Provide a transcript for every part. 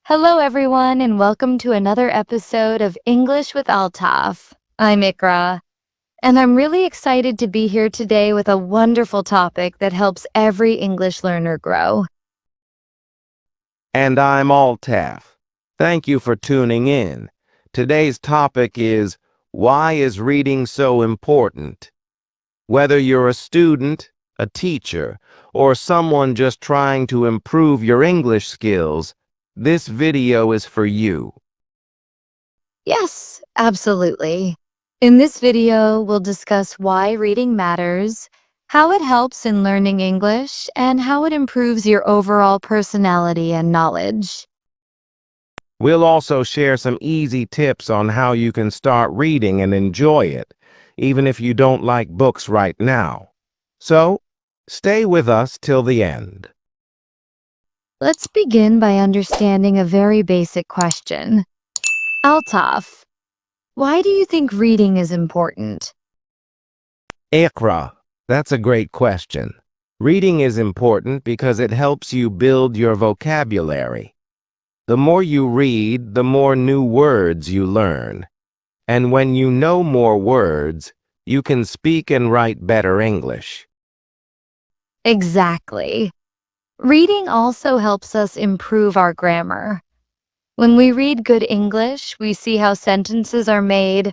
Hello, everyone, and welcome to another episode of English with Altaf. I'm Ikra, and I'm really excited to be here today with a wonderful topic that helps every English learner grow. And I'm Altaf. Thank you for tuning in. Today's topic is why is reading so important? Whether you're a student, a teacher, or someone just trying to improve your English skills, this video is for you. Yes, absolutely. In this video, we'll discuss why reading matters, how it helps in learning English, and how it improves your overall personality and knowledge. We'll also share some easy tips on how you can start reading and enjoy it, even if you don't like books right now. So, stay with us till the end. Let's begin by understanding a very basic question. Altaf, why do you think reading is important? Ikra, that's a great question. Reading is important because it helps you build your vocabulary. The more you read, the more new words you learn. And when you know more words, you can speak and write better English. Exactly. Reading also helps us improve our grammar. When we read good English, we see how sentences are made,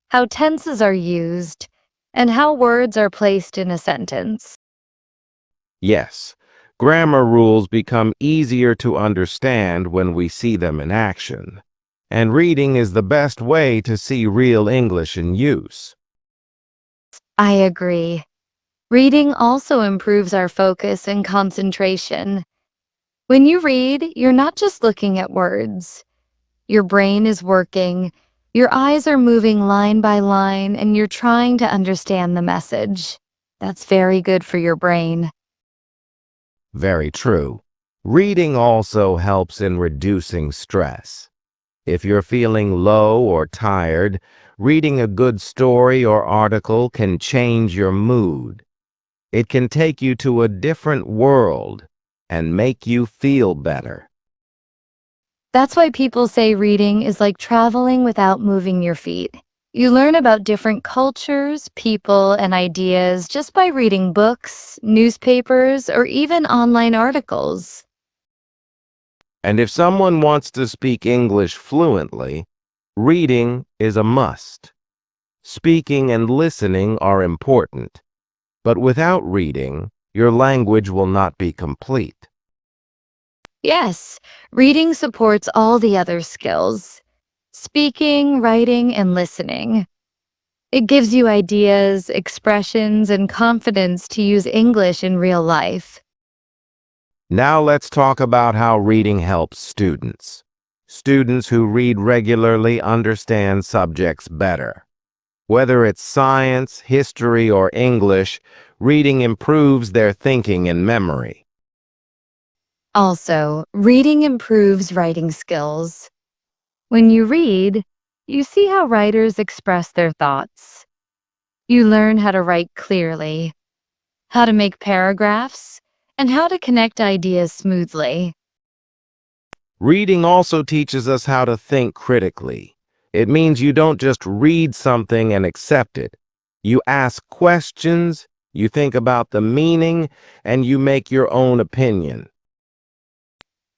how tenses are used, and how words are placed in a sentence. Yes, grammar rules become easier to understand when we see them in action. And reading is the best way to see real English in use. I agree. Reading also improves our focus and concentration. When you read, you're not just looking at words. Your brain is working, your eyes are moving line by line, and you're trying to understand the message. That's very good for your brain. Very true. Reading also helps in reducing stress. If you're feeling low or tired, reading a good story or article can change your mood. It can take you to a different world and make you feel better. That's why people say reading is like traveling without moving your feet. You learn about different cultures, people, and ideas just by reading books, newspapers, or even online articles. And if someone wants to speak English fluently, reading is a must. Speaking and listening are important, but without reading, your language will not be complete. Yes, reading supports all the other skills: speaking, writing, and listening. It gives you ideas, expressions, and confidence to use English in real life. Now let's talk about how reading helps students. Students who read regularly understand subjects better. Whether it's science, history, or English, reading improves their thinking and memory. Also, reading improves writing skills. When you read, you see how writers express their thoughts. You learn how to write clearly, how to make paragraphs, and how to connect ideas smoothly. Reading also teaches us how to think critically. It means you don't just read something and accept it. You ask questions, you think about the meaning, and you make your own opinion.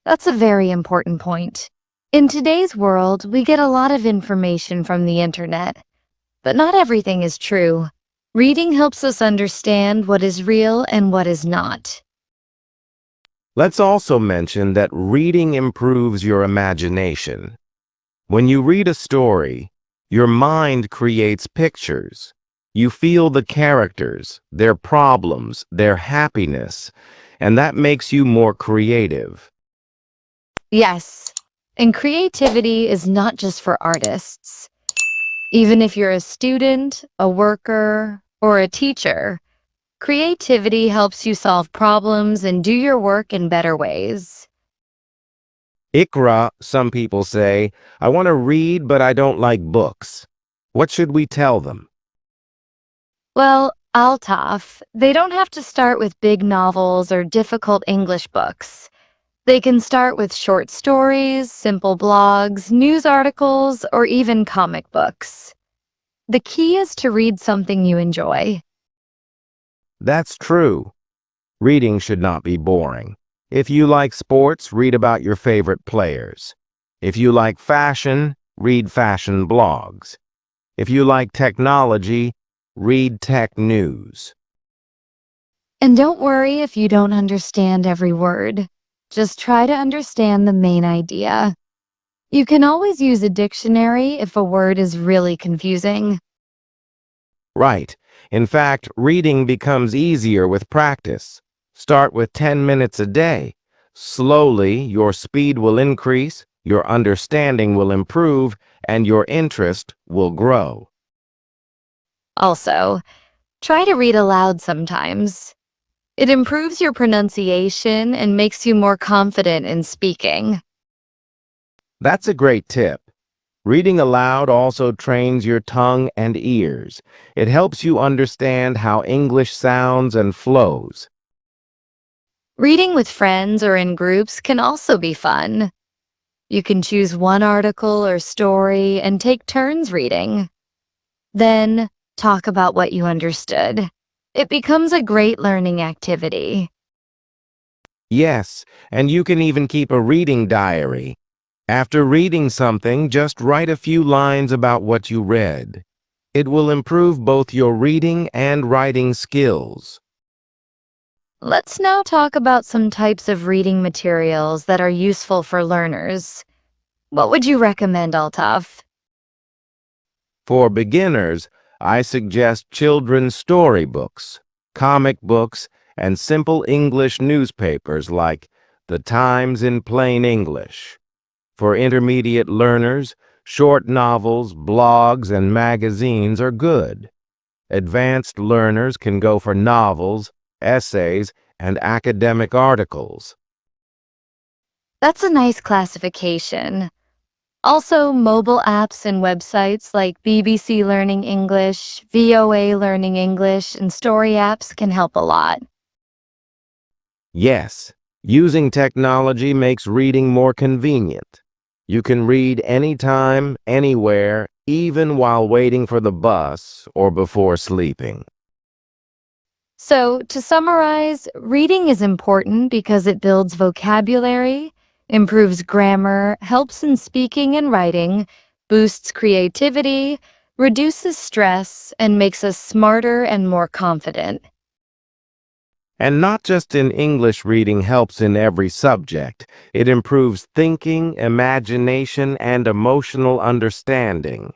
That's a very important point. In today's world, we get a lot of information from the internet, but not everything is true. Reading helps us understand what is real and what is not. Let's also mention that reading improves your imagination. When you read a story, your mind creates pictures. You feel the characters, their problems, their happiness, and that makes you more creative. Yes, and creativity is not just for artists. Even if you're a student, a worker, or a teacher, creativity helps you solve problems and do your work in better ways. Ikra, some people say, I want to read, but I don't like books. What should we tell them? Well, Altaf, they don't have to start with big novels or difficult English books. They can start with short stories, simple blogs, news articles, or even comic books. The key is to read something you enjoy. That's true. Reading should not be boring. If you like sports, read about your favorite players. If you like fashion, read fashion blogs. If you like technology, read tech news. And don't worry if you don't understand every word. Just try to understand the main idea. You can always use a dictionary if a word is really confusing. Right. In fact, reading becomes easier with practice. Start with 10 minutes a day. Slowly, your speed will increase, your understanding will improve, and your interest will grow. Also, try to read aloud sometimes. It improves your pronunciation and makes you more confident in speaking. That's a great tip. Reading aloud also trains your tongue and ears. It helps you understand how English sounds and flows. Reading with friends or in groups can also be fun. You can choose one article or story and take turns reading. Then talk about what you understood. It becomes a great learning activity. Yes, and you can even keep a reading diary. After reading something, just write a few lines about what you read. It will improve both your reading and writing skills. Let's now talk about some types of reading materials that are useful for learners. What would you recommend, Altaf? For beginners, I suggest children's storybooks, comic books, and simple English newspapers like The Times in Plain English. For intermediate learners, short novels, blogs, and magazines are good. Advanced learners can go for novels, essays, and academic articles. That's a nice classification. Also, mobile apps and websites like BBC Learning English, VOA Learning English, and story apps can help a lot. Yes, using technology makes reading more convenient. You can read anytime, anywhere, even while waiting for the bus or before sleeping. So, to summarize, reading is important because it builds vocabulary, improves grammar, helps in speaking and writing, boosts creativity, reduces stress, and makes us smarter and more confident. And not just in English, reading helps in every subject. It improves thinking, imagination, and emotional understanding.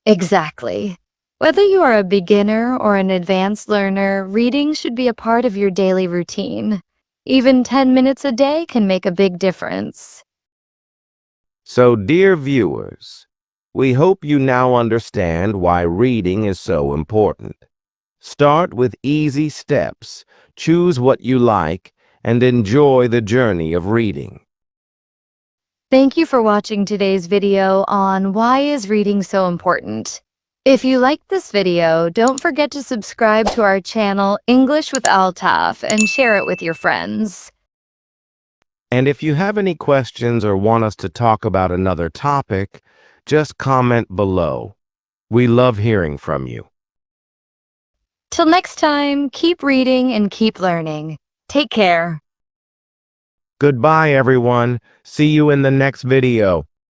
Exactly. Whether you are a beginner or an advanced learner, reading should be a part of your daily routine. Even 10 minutes a day can make a big difference. So, dear viewers, we hope you now understand why reading is so important. Start with easy steps, choose what you like, and enjoy the journey of reading. Thank you for watching today's video on why is reading so important. If you liked this video, don't forget to subscribe to our channel English with Altaf and share it with your friends. And if you have any questions or want us to talk about another topic, just comment below. We love hearing from you. Till next time, keep reading and keep learning. Take care. Goodbye, everyone. See you in the next video.